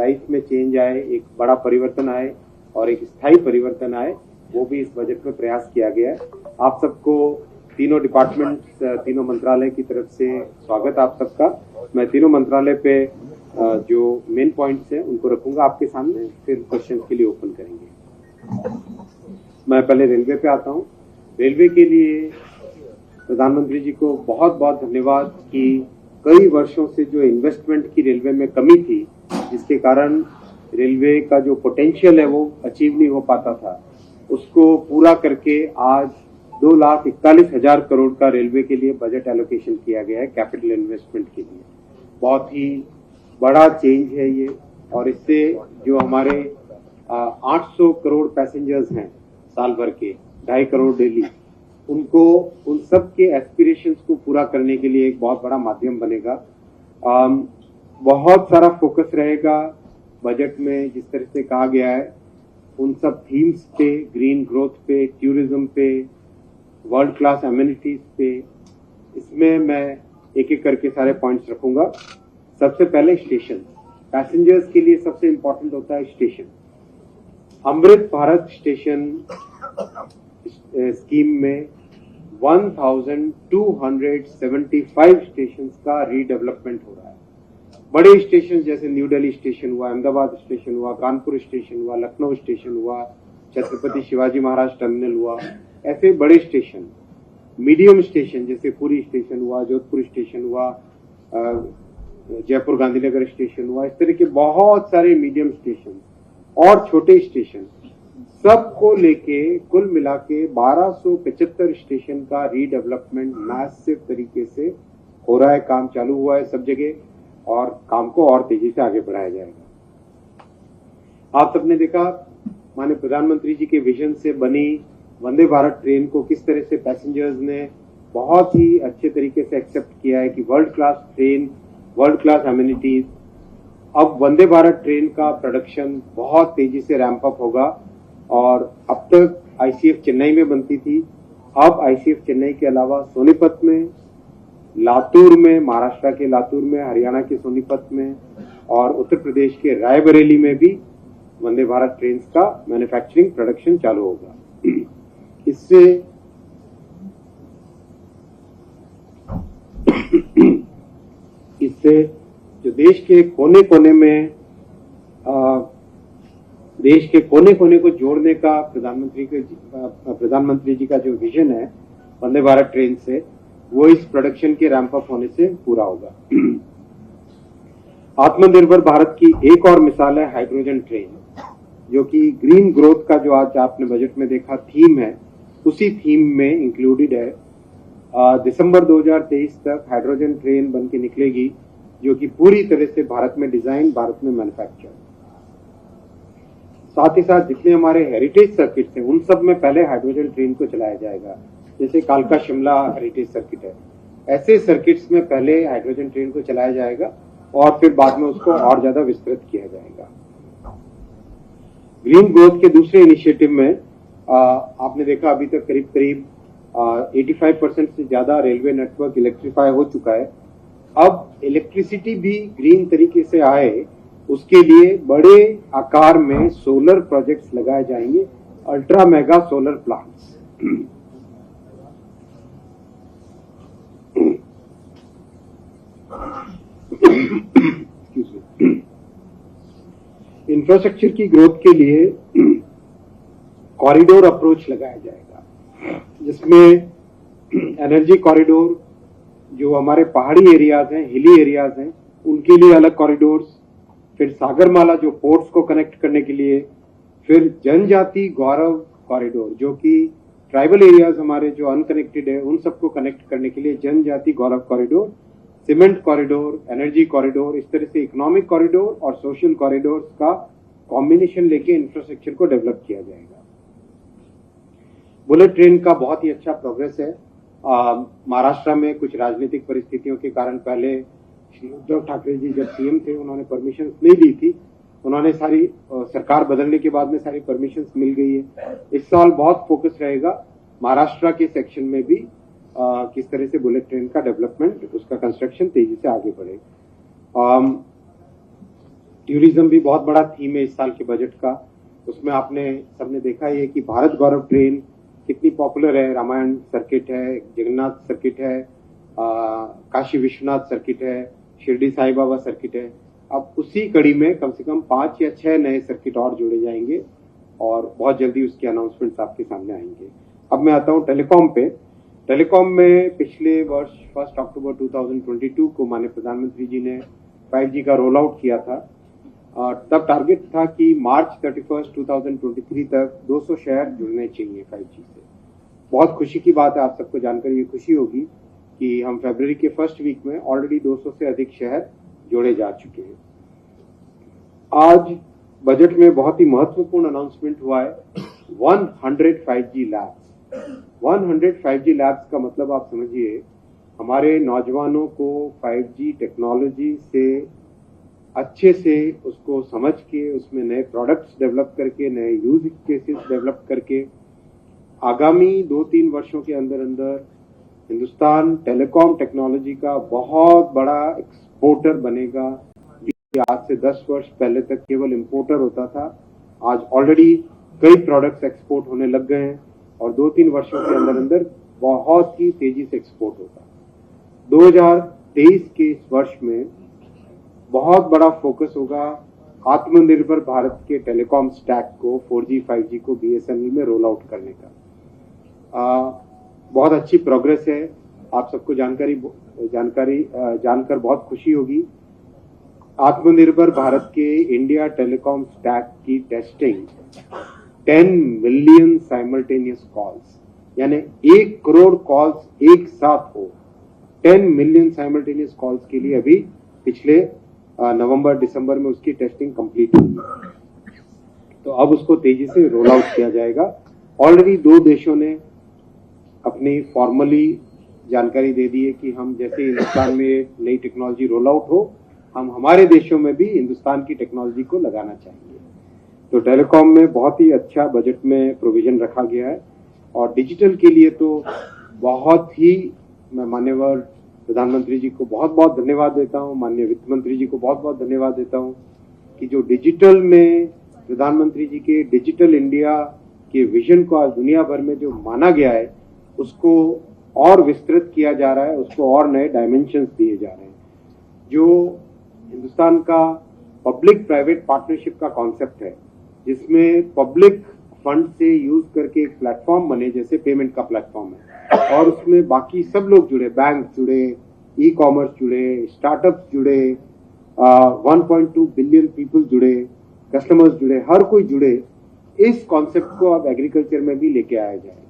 Life में change आए, एक बड़ा परिवर्तन आए और एक स्थायी परिवर्तन आए, वो भी इस बजट में प्रयास किया गया है। आप सबको तीनों डिपार्टमेंट्स, तीनों मंत्रालय की तरफ से स्वागत आप सबका। मैं तीनों मंत्रालय पे जो मेन पॉइंट्स हैं उनको रखूंगा आपके सामने, फिर क्वेश्चन के लिए ओपन करेंगे। मैं पहले रेलवे पे आता हूँ। रेलवे के लिए प्रधानमंत्री जी को बहुत बहुत धन्यवाद कि कई वर्षों से जो इन्वेस्टमेंट की रेलवे में कमी थी, जिसके कारण रेलवे का जो पोटेंशियल है वो अचीव नहीं हो पाता था, उसको पूरा करके आज 2,41,000 करोड़ का रेलवे के लिए बजट एलोकेशन किया गया है कैपिटल इन्वेस्टमेंट के लिए। बहुत ही बड़ा चेंज है ये, और इससे जो हमारे 800 करोड़ पैसेंजर्स हैं साल भर के, 2.5 करोड़ डेली, उनको उन सब के एस्पिरेशंस को पूरा करने के लिए एक बहुत बड़ा माध्यम बनेगा। बहुत सारा फोकस रहेगा बजट में, जिस तरह से कहा गया है उन सब थीम्स पे, ग्रीन ग्रोथ पे, टूरिज्म पे, वर्ल्ड क्लास एमिनिटीज पे। इसमें मैं एक एक करके सारे पॉइंट्स रखूंगा। सबसे पहले स्टेशन, पैसेंजर्स के लिए सबसे इंपॉर्टेंट होता है station. Amrit Bharat station scheme में 1275 स्टेशन का रीडेवलपमेंट हो रहा है। बड़े स्टेशन जैसे न्यू दिल्ली स्टेशन हुआ, अहमदाबाद स्टेशन हुआ, कानपुर स्टेशन हुआ, लखनऊ स्टेशन हुआ, छत्रपति शिवाजी महाराज टर्मिनल हुआ, ऐसे बड़े स्टेशन। मीडियम स्टेशन जैसे पुरी स्टेशन हुआ, जोधपुर स्टेशन हुआ, जयपुर गांधीनगर स्टेशन हुआ, इस तरह के बहुत सारे मीडियम स्टेशन और छोटे स्टेशन, सबको लेके कुल मिला के 1275 स्टेशन का रीडेवलपमेंट मैसिव तरीके से हो रहा है। काम चालू हुआ है सब जगह और काम को और तेजी से आगे बढ़ाया जाएगा। आप सबने देखा माननीय प्रधानमंत्री जी के विजन से बनी वंदे भारत ट्रेन को किस तरह से पैसेंजर्स ने बहुत ही अच्छे तरीके से एक्सेप्ट किया है कि world class train, world class amenities. अब वंदे भारत ट्रेन का प्रोडक्शन बहुत तेजी से रैंप अप होगा और अब तक आईसीएफ चेन्नई में बनती थी, अब आईसीएफ चेन्नई के अलावा सोनीपत में, लातूर में, महाराष्ट्र के लातूर में, हरियाणा के सोनीपत में और उत्तर प्रदेश के रायबरेली में भी वंदे भारत ट्रेन का मैन्युफैक्चरिंग प्रोडक्शन चालू होगा। इससे जो देश के कोने कोने को जोड़ने का प्रधानमंत्री जी का जो विजन है वंदे भारत ट्रेन से, वो इस प्रोडक्शन के रैंप अप होने से पूरा होगा। आत्मनिर्भर भारत की एक और मिसाल है हाइड्रोजन ट्रेन, जो कि ग्रीन ग्रोथ का जो आज आपने बजट में देखा थीम है, उसी थीम में इंक्लूडेड है। दिसंबर 2023 तक हाइड्रोजन ट्रेन बन के निकलेगी, जो कि पूरी तरह से भारत में डिजाइन, भारत में मैन्युफैक्चर। साथ ही साथ जितने हमारे हेरिटेज सर्किट्स हैं उन सब में पहले हाइड्रोजन ट्रेन को चलाया जाएगा। जैसे कालका शिमला हेरिटेज सर्किट है, ऐसे सर्किट्स में पहले हाइड्रोजन ट्रेन को चलाया जाएगा और फिर बाद में उसको और ज्यादा विस्तृत किया जाएगा। ग्रीन ग्रोथ के दूसरे इनिशिएटिव में आपने देखा अभी तक करीब 85% से ज्यादा रेलवे नेटवर्क इलेक्ट्रीफाई हो चुका है। अब इलेक्ट्रिसिटी भी ग्रीन तरीके से आए, उसके लिए बड़े आकार में सोलर प्रोजेक्ट्स लगाए जाएंगे, ultra mega solar plants. Infrastructure की ग्रोथ के लिए कॉरिडोर अप्रोच लगाया जाएगा, जिसमें एनर्जी कॉरिडोर, जो हमारे पहाड़ी एरियाज हैं, हिली एरियाज हैं, उनके लिए अलग कॉरिडोर्स, फिर सागरमाला जो पोर्ट्स को कनेक्ट करने के लिए, फिर जनजाति गौरव कॉरिडोर, जो कि ट्राइबल एरियाज हमारे जो अनकनेक्टेड है उन सबको कनेक्ट करने के लिए जनजाति गौरव corridor, cement corridor, energy corridor, इस तरह से इकोनॉमिक कॉरिडोर और सोशल कॉरिडोर का कॉम्बिनेशन लेके इंफ्रास्ट्रक्चर को डेवलप किया जाएगा। बुलेट ट्रेन का बहुत ही अच्छा प्रोग्रेस है। महाराष्ट्र में कुछ राजनीतिक परिस्थितियों के कारण पहले श्री उद्धव ठाकरे जी जब सीएम थे उन्होंने परमिशन नहीं दी थी, उन्होंने सारी सरकार बदलने के बाद में सारी परमिशन मिल गई है। इस साल बहुत फोकस रहेगा महाराष्ट्र के सेक्शन में भी किस तरह से बुलेट ट्रेन का डेवलपमेंट, उसका कंस्ट्रक्शन तेजी से आगे बढ़े। टूरिज्म भी बहुत बड़ा थीम है इस साल के बजट का। उसमें आपने सबने देखा ही है कि भारत गौरव ट्रेन कितनी पॉपुलर है। रामायण सर्किट है, जगन्नाथ सर्किट है, काशी विश्वनाथ सर्किट है, शिरडी साई बाबा सर्किट है। अब उसी कड़ी में कम से कम 5 या 6 नए सर्किट और जोड़े जाएंगे और बहुत जल्दी उसके अनाउंसमेंट्स आपके सामने आएंगे। अब मैं आता हूँ टेलीकॉम पे। टेलीकॉम में पिछले वर्ष 1 अक्टूबर 2022 को माननीय प्रधानमंत्री जी ने 5G का रोल आउट किया था। तब टारगेट था कि मार्च 31, 2023 तक 200 शहर जुड़ने चाहिए 5G से। बहुत खुशी की बात है, आप सबको जानकर ये खुशी होगी कि हम फरवरी के फर्स्ट वीक में ऑलरेडी 200 से अधिक शहर जोड़े जा चुके हैं। आज बजट में बहुत ही महत्वपूर्ण अनाउंसमेंट हुआ है 100 5G लैब्स। 100 5G लैब्स का मतलब आप समझिए, हमारे नौजवानों को 5G टेक्नोलॉजी से अच्छे से उसको समझ के उसमें नए प्रोडक्ट्स डेवलप करके, नए यूज केसेस डेवलप करके आगामी 2-3 वर्षों के अंदर अंदर हिंदुस्तान टेलीकॉम टेक्नोलॉजी का बहुत बड़ा एक्सपोर्टर बनेगा। आज से 10 वर्ष पहले तक केवल इंपोर्टर होता था, आज ऑलरेडी कई प्रोडक्ट्स एक्सपोर्ट होने लग गए हैं और 2-3 वर्षों के अंदर अंदर बहुत ही तेजी से एक्सपोर्ट होगा। 2023 के इस वर्ष में बहुत बड़ा फोकस होगा आत्मनिर्भर भारत के टेलीकॉम स्टैक को 4G 5G को BSNL में रोल आउट करने का। बहुत अच्छी प्रोग्रेस है। आप सबको जानकर बहुत खुशी होगी। आत्मनिर्भर भारत के इंडिया टेलीकॉम स्टैक की टेस्टिंग 10 मिलियन साइमल्टेनियस कॉल्स, यानी 1 करोड़ कॉल्स एक साथ हो, 10 मिलियन साइमल्टेनियस कॉल्स के लिए अभी पिछले नवंबर दिसंबर में उसकी टेस्टिंग कंप्लीट हुई है। तो अब उसको तेजी से रोल आउट किया जाएगा। ऑलरेडी 2 देशों ने अपनी फॉर्मली जानकारी दे दी है कि हम जैसे हिंदुस्तान में नई टेक्नोलॉजी रोल आउट हो, हम हमारे देशों में भी हिंदुस्तान की टेक्नोलॉजी को लगाना चाहेंगे। तो टेलीकॉम में बहुत ही अच्छा बजट में प्रोविजन रखा गया है और डिजिटल के लिए तो बहुत ही मैं माननीय प्रधानमंत्री जी को बहुत बहुत धन्यवाद देता हूं, माननीय वित्त मंत्री जी को बहुत बहुत धन्यवाद देता हूं कि जो डिजिटल में प्रधानमंत्री जी के डिजिटल इंडिया के विजन को आज दुनिया भर में जो माना गया है उसको और विस्तृत किया जा रहा है, उसको और नए डायमेंशंस दिए जा रहे हैं। जो हिंदुस्तान का पब्लिक प्राइवेट पार्टनरशिप का कॉन्सेप्ट है, जिसमें पब्लिक फंड से यूज करके एक प्लेटफॉर्म बने, जैसे पेमेंट का प्लेटफॉर्म है, और उसमें बाकी सब लोग जुड़े, बैंक जुड़े, ई कॉमर्स जुड़े, स्टार्टअप्स जुड़े, 1.2 बिलियन पीपल जुड़े, कस्टमर्स जुड़े, हर कोई जुड़े। इस कॉन्सेप्ट को अब एग्रीकल्चर में भी लेके आया जाएगा।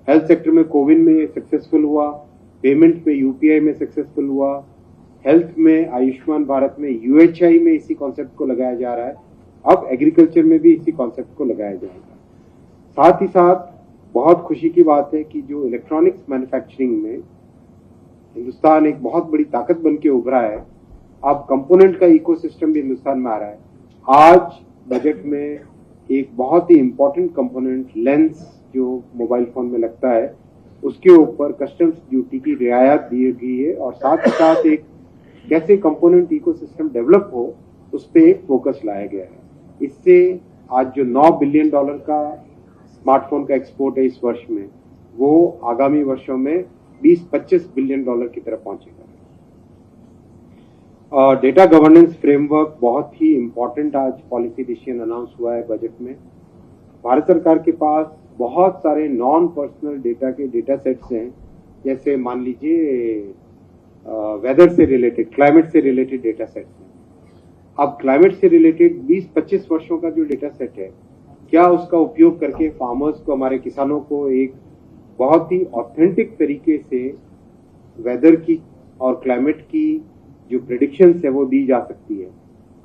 हेल्थ सेक्टर में कोविन में सक्सेसफुल हुआ, पेमेंट में यूपीआई में सक्सेसफुल हुआ, हेल्थ में आयुष्मान भारत में यूएचआई में इसी कॉन्सेप्ट को लगाया जा रहा है। अब एग्रीकल्चर में भी इसी कॉन्सेप्ट को लगाया जाएगा। साथ ही साथ बहुत खुशी की बात है कि जो इलेक्ट्रॉनिक्स मैन्युफैक्चरिंग में हिंदुस्तान एक बहुत बड़ी ताकत बन के उभरा है, अब कंपोनेंट का इकोसिस्टम भी हिंदुस्तान में आ रहा है। आज बजट में एक बहुत ही इंपॉर्टेंट कंपोनेंट लेंस जो मोबाइल फोन में लगता है, उसके ऊपर कस्टम्स ड्यूटी की रियायत दी गई है और साथ ही साथ एक कैसे कंपोनेंट इकोसिस्टम डेवलप हो उस पर एक फोकस लाया गया है। इससे आज जो $9 बिलियन का स्मार्टफोन का एक्सपोर्ट है इस वर्ष में, वो आगामी वर्षों में 20-25 बिलियन डॉलर की तरफ पहुंचेगा। डेटा गवर्नेंस फ्रेमवर्क बहुत ही इंपॉर्टेंट आज पॉलिसी डिसीजन अनाउंस हुआ है बजट में। भारत सरकार के पास बहुत सारे नॉन पर्सनल डेटा के डेटा सेट्स हैं, जैसे मान लीजिए वेदर से रिलेटेड, क्लाइमेट से रिलेटेड डेटा सेट्स हैं। अब क्लाइमेट से रिलेटेड 20-25 वर्षों का जो डेटा सेट है, क्या उसका उपयोग करके फार्मर्स को, हमारे किसानों को एक बहुत ही ऑथेंटिक तरीके से वेदर की और क्लाइमेट की जो प्रेडिक्शंस है वो दी जा सकती है।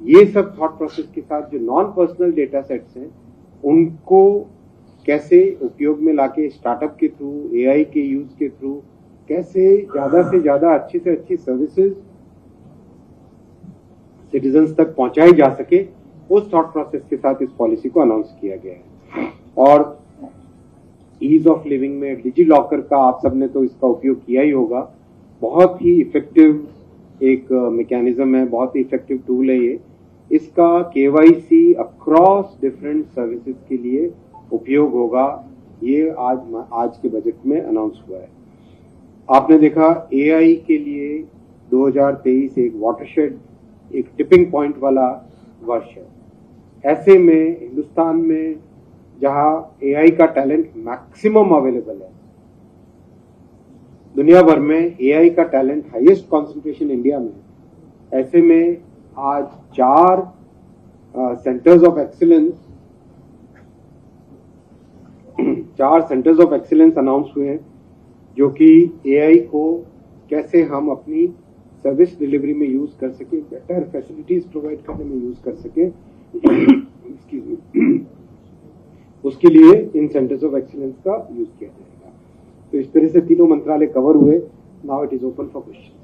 ये सब थॉट प्रोसेस के साथ जो नॉन पर्सनल डेटा सेट्स हैं उनको कैसे उपयोग में लाके स्टार्टअप के थ्रू, एआई के यूज के थ्रू कैसे ज्यादा से ज्यादा अच्छी से अच्छी सर्विसेज सिटीजन्स तक पहुंचाई जा सके, उस थॉट प्रोसेस के साथ इस पॉलिसी को अनाउंस किया गया है। और ईज ऑफ लिविंग में डिजी लॉकर का आप सबने तो इसका उपयोग किया ही होगा। बहुत ही इफेक्टिव एक मैकेनिज्म है, बहुत ही इफेक्टिव टूल है ये। इसका KYC अक्रॉस डिफरेंट सर्विसेज के लिए उपयोग होगा। ये आज के बजट में अनाउंस हुआ है। आपने देखा AI के लिए 2023 एक वाटरशेड, एक टिपिंग पॉइंट वाला वर्ष है। ऐसे में हिंदुस्तान में जहां AI का टैलेंट मैक्सिमम अवेलेबल है, दुनिया भर में AI का टैलेंट हाईएस्ट कॉन्सेंट्रेशन इंडिया में, ऐसे में आज 4 सेंटर्स ऑफ एक्सीलेंस अनाउंस हुए हैं, जो कि AI को कैसे हम अपनी सर्विस डिलीवरी में यूज कर सके, बेटर फैसिलिटीज प्रोवाइड करने में यूज कर सके, उसके लिए इन सेंटर्स ऑफ एक्सीलेंस का यूज किया जाएगा। तो इस तरह से तीनों मंत्रालय कवर हुए। Now it is open for question.